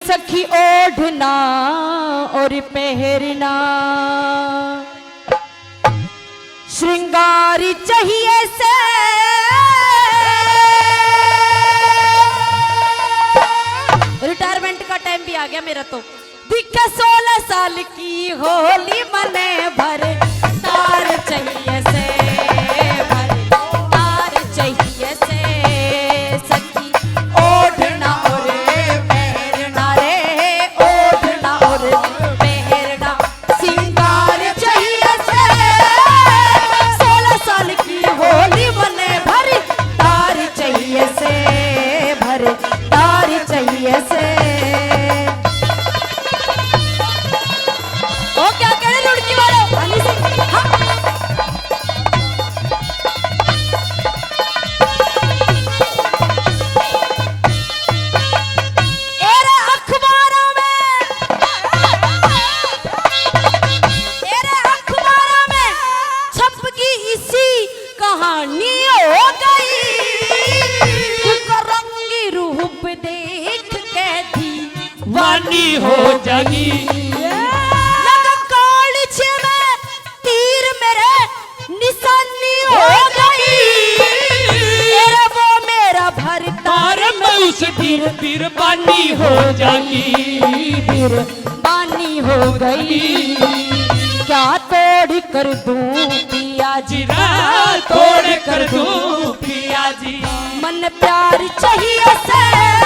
सखी ओढ़ना और पहरना श्रृंगार चाहिए से रिटायरमेंट का टाइम भी आ गया मेरा तो दिखे 16 साल की होली मने भर तार चाहिए से भर तार चाहिए से सखी ओढ़ना और पहरना रे ओढ़ना और पहरना सिंगार चाहिए से 16 साल की होली मने भर तार चाहिए से भर तार चाहिए से क्या कह रहे लुड़की वालों पानी से हाँ। अखबारों में छप गई इसी कहानी हो गई रंगी रूप देख के दीवानी हो जागी निशानी हो गई वो मेरा भरतार में उस फिर बानी हो जागी फिर बानी हो गई क्या तोड़ कर दूं पिया जी तोड़ कर दूं पिया जी मन प्यार चाहिए से